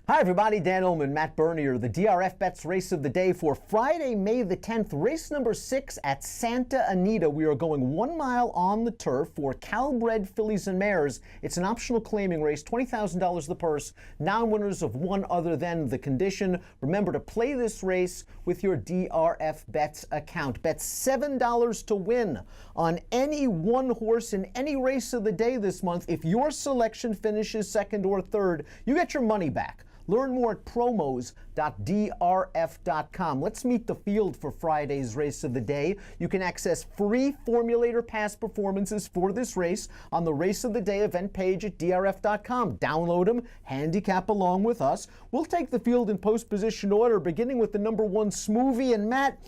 Hi everybody, Dan Ullman, Matt Bernier, the DRFBets race of the day for Friday, May the 10th, race number 6 at Santa Anita. We are going 1 mile on the turf for Cal-bred fillies and mares. It's an optional claiming race, $20,000 the purse, non-winners of one other than the condition. Remember to play this race with your DRFBets account. Bet $7 to win on any one horse in any race of the day this month. If your selection finishes second or third, you get your money back. Learn more at promos.drf.com. Let's meet the field for Friday's race of the day. You can access free formulator past performances for this race on the Race of the Day event page at drf.com. Download them, handicap along with us. We'll take the field in post-position order, beginning with the number 1 Smoothie. And Matt,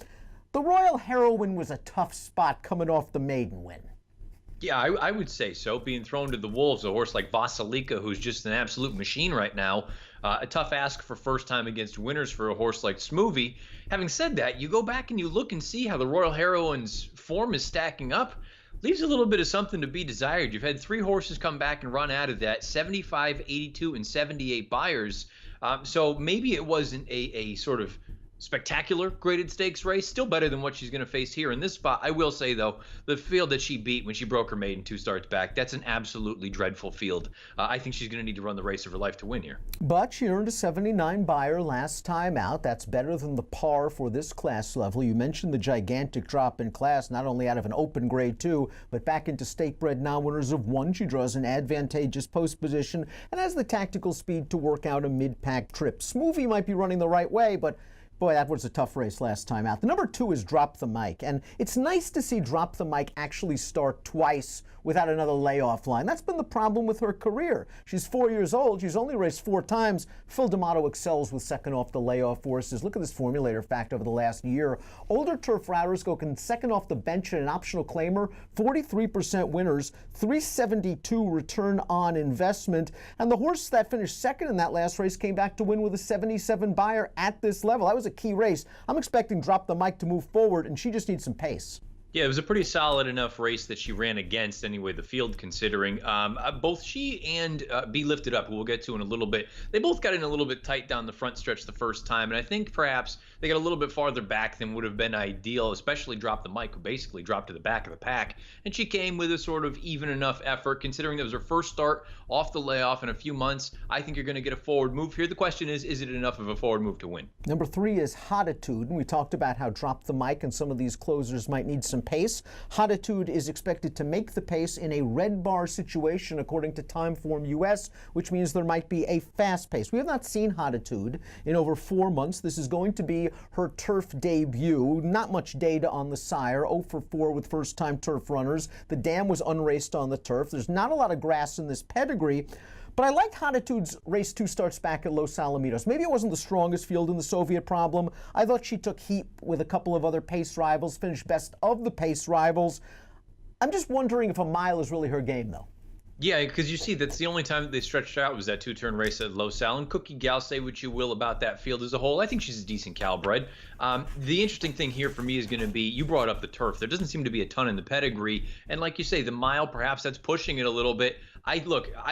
the Royal Heroine was a tough spot coming off the maiden win. Yeah, I would say so. Being thrown to the wolves, a horse like Vasilika, who's just an absolute machine right now. A tough ask for first time against winners for a horse like Smoothie. Having said that, you go back and you look and see how the Royal Heroine's form is stacking up. Leaves a little bit of something to be desired. You've had 3 horses come back and run out of that, 75, 82, and 78 buyers. So maybe it wasn't a sort of spectacular graded stakes race, still better than what she's going to face here in this spot. I will say, though, the field that she beat when she broke her maiden 2 starts back, that's an absolutely dreadful field. I think she's going to need to run the race of her life to win here. But she earned a 79 buyer last time out. That's better than the par for this class level. You mentioned the gigantic drop in class, not only out of an open grade 2, but back into stake-bred non-winners of 1. She draws an advantageous post position and has the tactical speed to work out a mid-pack trip. Smoothie might be running the right way, but boy, that was a tough race last time out. The number 2 is Drop the Mic, and it's nice to see Drop the Mic actually start twice without another layoff line. That's been the problem with her career. She's 4 years old. She's only raced 4 times. Phil D'Amato excels with second off the layoff horses. Look at this formulator fact over the last year. Older turf routers go second off the bench in an optional claimer, 43% winners, 372 return on investment. And the horse that finished second in that last race came back to win with a 77 buyer at this level. That was a key race. I'm expecting Drop the Mic to move forward, and she just needs some pace. Yeah, it was a pretty solid enough race that she ran against anyway, the field considering. Both she and Be Lifted Up, who we'll get to in a little bit, they both got in a little bit tight down the front stretch the first time, and I think perhaps they got a little bit farther back than would have been ideal, especially Drop the Mic, who basically dropped to the back of the pack, and she came with a sort of even enough effort, considering that was her first start off the layoff in a few months. I think you're going to get a forward move here. The question is it enough of a forward move to win? Number 3 is Hottitude, and we talked about how Drop the Mic and some of these closers might need some pace. Hottitude is expected to make the pace in a red bar situation according to Timeform US, which means there might be a fast pace. We have not seen Hottitude in over 4 months. This is going to be her turf debut. Not much data on the sire, 0 for 4 with first-time turf runners. The dam was unraced on the turf. There's not a lot of grass in this pedigree. But I liked Hottitude's race 2 starts back at Los Alamitos. Maybe it wasn't the strongest field in the Soviet problem. I thought she took heat with a couple of other pace rivals, finished best of the pace rivals. I'm just wondering if a mile is really her game, though. Yeah, because you see, that's the only time that they stretched out was that 2-turn race at Los Al. And Cookie Gal, say what you will about that field as a whole. I think she's a decent Cal-bred. The interesting thing here for me is going to be, you brought up the turf. There doesn't seem to be a ton in the pedigree. And like you say, the mile, perhaps that's pushing it a little bit. I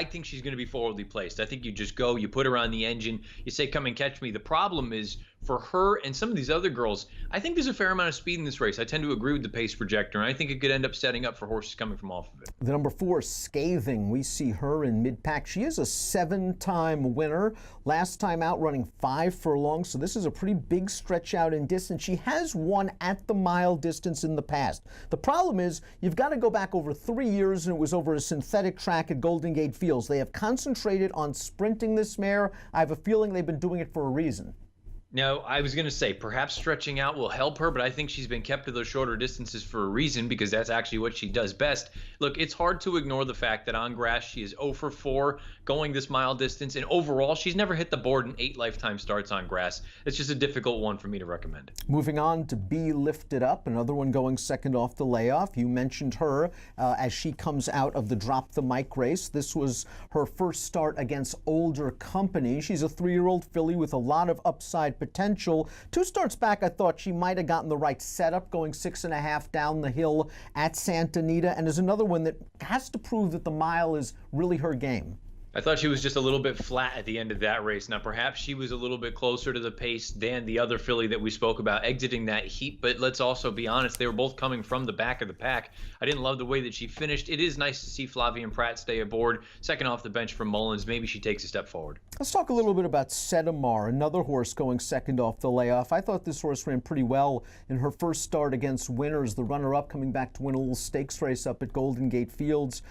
think she's going to be forwardly placed. I think you just go, you put her on the engine, you say, come and catch me. The problem is, for her and some of these other girls, I think there's a fair amount of speed in this race. I tend to agree with the pace projector, and I think it could end up setting up for horses coming from off of it. The number 4, Scathing. We see her in mid-pack. She is a 7-time winner. Last time out running 5 furlongs, so this is a pretty big stretch out in distance. She has won at the mile distance in the past. The problem is you've got to go back over 3 years, and it was over a synthetic track at Golden Gate Fields. They have concentrated on sprinting this mare. I have a feeling they've been doing it for a reason. Now, I was going to say perhaps stretching out will help her, but I think she's been kept to those shorter distances for a reason, because that's actually what she does best. Look, it's hard to ignore the fact that on grass she is 0 for 4 going this mile distance, and overall she's never hit the board in 8 lifetime starts on grass. It's just a difficult one for me to recommend. Moving on to Be Lifted Up, another one going second off the layoff. You mentioned her as she comes out of the Drop the Mic race. This was her first start against older company. She's a 3-year-old filly with a lot of upside potential. 2 starts back, I thought she might have gotten the right setup, going 6.5 down the hill at Santa Anita, and there's another one that has to prove that the mile is really her game. I thought she was just a little bit flat at the end of that race. Now, perhaps she was a little bit closer to the pace than the other filly that we spoke about exiting that heat, but let's also be honest, they were both coming from the back of the pack. I didn't love the way that she finished. It is nice to see Flavien Prat stay aboard. Second off the bench from Mullins. Maybe she takes a step forward. Let's talk a little bit about Setamar, another horse going second off the layoff. I thought this horse ran pretty well in her first start against Winners, the runner-up coming back to win a little stakes race up at Golden Gate Fields.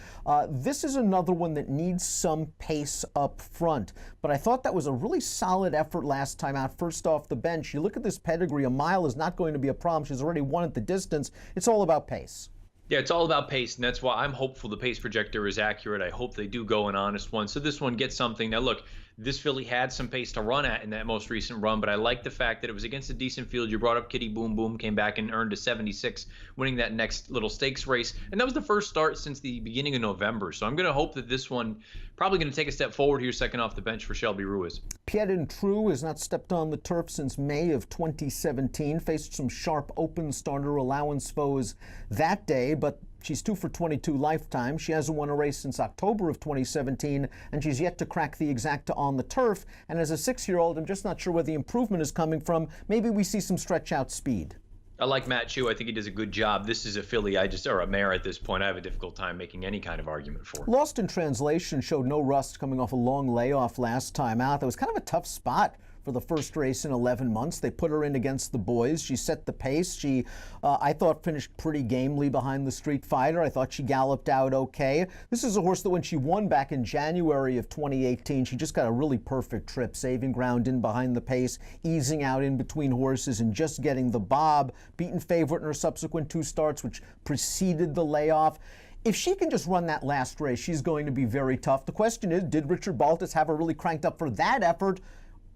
This is another one that needs some pace up front, but I thought that was a really solid effort last time out, first off the bench. You look at this pedigree, a mile is not going to be a problem. She's already won at the distance. It's all about pace. Yeah, it's all about pace, and that's why I'm hopeful the pace projector is accurate. I hope they do go an honest one, so this one gets something. Now, look, this filly had some pace to run at in that most recent run, but I like the fact that it was against a decent field. You brought up Kitty Boom Boom, came back and earned a 76, winning that next little stakes race, and that was the first start since the beginning of November, so I'm going to hope that this one probably going to take a step forward here, second off the bench for Shelby Ruiz. Pied and True has not stepped on the turf since May of 2017, faced some sharp open starter allowance foes that day, but she's 2 for 22 lifetime. She hasn't won a race since October of 2017, and she's yet to crack the exacta on the turf. And as a 6-year-old, I'm just not sure where the improvement is coming from. Maybe we see some stretch-out speed. I like Matt Chu. I think he does a good job. This is a filly or a mare at this point, I have a difficult time making any kind of argument for. Lost in Translation showed no rust coming off a long layoff last time out. That was kind of a tough spot for the first race in 11 months. They put her in against the boys. She set the pace. She, I thought, finished pretty gamely behind the Street Fighter. I thought she galloped out okay. This is a horse that when she won back in January of 2018, she just got a really perfect trip, saving ground in behind the pace, easing out in between horses, and just getting the bob. Beaten favorite in her subsequent 2 starts, which preceded the layoff. If she can just run that last race, she's going to be very tough. The question is, did Richard Baltas have her really cranked up for that effort?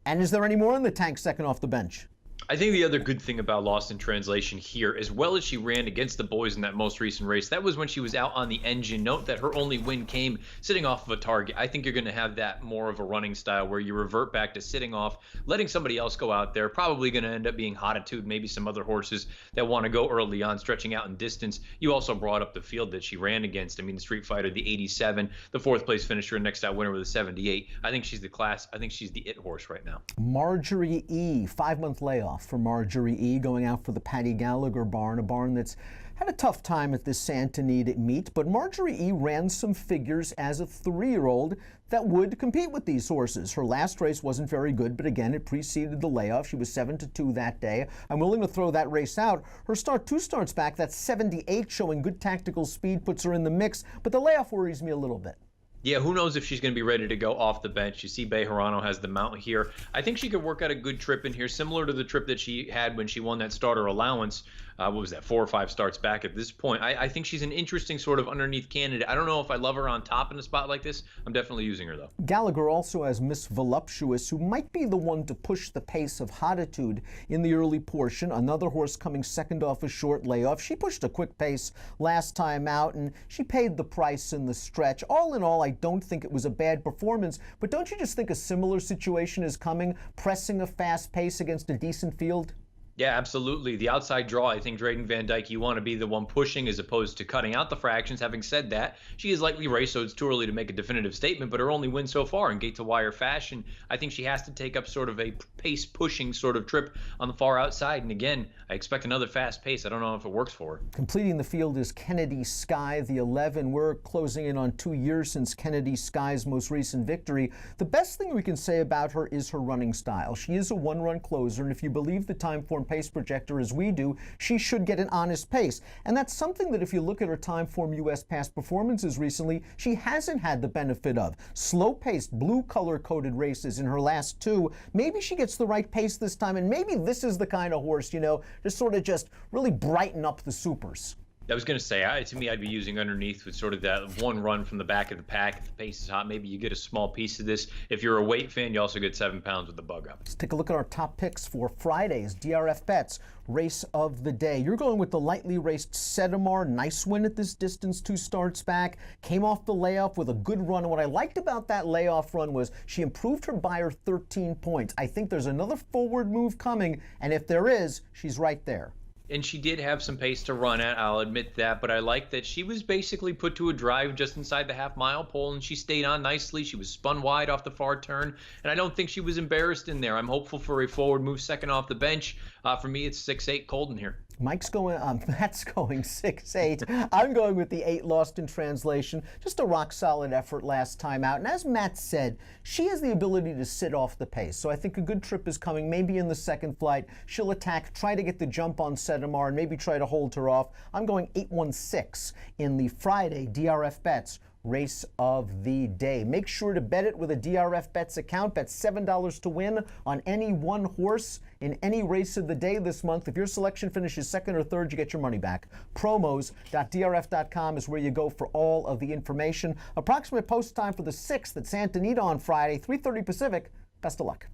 And is there any more in the tank second off the bench? I think the other good thing about Lost in Translation here, as well as she ran against the boys in that most recent race, that was when she was out on the engine. Note that her only win came sitting off of a target. I think you're going to have that more of a running style where you revert back to sitting off, letting somebody else go out there. Probably going to end up being Hottitude, maybe some other horses that want to go early on, stretching out in distance. You also brought up the field that she ran against. I mean, the Street Fighter, the 87, the 4th place finisher, next out winner with a 78. I think she's the class. I think she's the it horse right now. Marjorie E, 5-month layoff for Marjorie E, going out for the Paddy Gallagher barn, a barn that's had a tough time at this Santa Anita meet, but Marjorie E ran some figures as a 3-year-old that would compete with these horses. Her last race wasn't very good, but again, it preceded the layoff. She was 7-2 that day. I'm willing to throw that race out. Her start 2 starts back, that's 78, showing good tactical speed, puts her in the mix, but the layoff worries me a little bit. Yeah, who knows if she's going to be ready to go off the bench. You see Bejarano has the mount here. I think she could work out a good trip in here, similar to the trip that she had when she won that starter allowance. What was that, 4 or 5 starts back at this point? I think she's an interesting sort of underneath candidate. I don't know if I love her on top in a spot like this. I'm definitely using her, though. Gallagher also has Miss Voluptuous, who might be the one to push the pace of Hottitude in the early portion. Another horse coming second off a short layoff. She pushed a quick pace last time out, and she paid the price in the stretch. All in all, I don't think it was a bad performance, but don't you just think a similar situation is coming, pressing a fast pace against a decent field? Yeah, absolutely. The outside draw, I think Drayden Van Dyke, you want to be the one pushing as opposed to cutting out the fractions. Having said that, she is lightly raced, so it's too early to make a definitive statement, but her only win so far in gate-to-wire fashion, I think she has to take up sort of a pace-pushing sort of trip on the far outside. And again, I expect another fast pace. I don't know if it works for her. Completing the field is Kennedy Sky, the 11. We're closing in on 2 years since Kennedy Sky's most recent victory. The best thing we can say about her is her running style. She is a one-run closer, and if you believe the time-form pace projector as we do, she should get an honest pace. And that's something that if you look at her time-form U.S. past performances recently, she hasn't had the benefit of. Slow-paced, blue color-coded races in her last 2. Maybe she gets the right pace this time, and maybe this is the kind of horse, you know, to sort of just really brighten up the supers. I was going to say, to me, I'd be using underneath with sort of that one run from the back of the pack. If the pace is hot, maybe you get a small piece of this. If you're a weight fan, you also get 7 pounds with the bug up. Let's take a look at our top picks for Friday's DRFBets race of the day. You're going with the lightly raced Setamar. Nice win at this distance, 2 starts back. Came off the layoff with a good run. And what I liked about that layoff run was she improved her Beyer 13 points. I think there's another forward move coming, and if there is, she's right there. and she did have some pace to run at, I'll admit that, but I like that she was basically put to a drive just inside the half-mile pole, and she stayed on nicely. She was spun wide off the far turn, and I don't think she was embarrassed in there. I'm hopeful for a forward move second off the bench. For me, it's 6-8 Colden here. Matt's going 6-8. I'm going with the 8 lost in translation. Just a rock-solid effort last time out. And as Matt said, she has the ability to sit off the pace. So I think a good trip is coming. Maybe in the second flight, she'll attack, try to get the jump on Sedamar, and maybe try to hold her off. I'm going 8-1-6 in the Friday DRFBets race of the day. Make sure to bet it with a DRFBets account. Bet $7 to win on any one horse in any race of the day this month. If your selection finishes second or third, you get your money back. Promos.drf.com is where you go for all of the information. Approximate post time for the 6th at Santa Anita on Friday, 3:30 Pacific. Best of luck.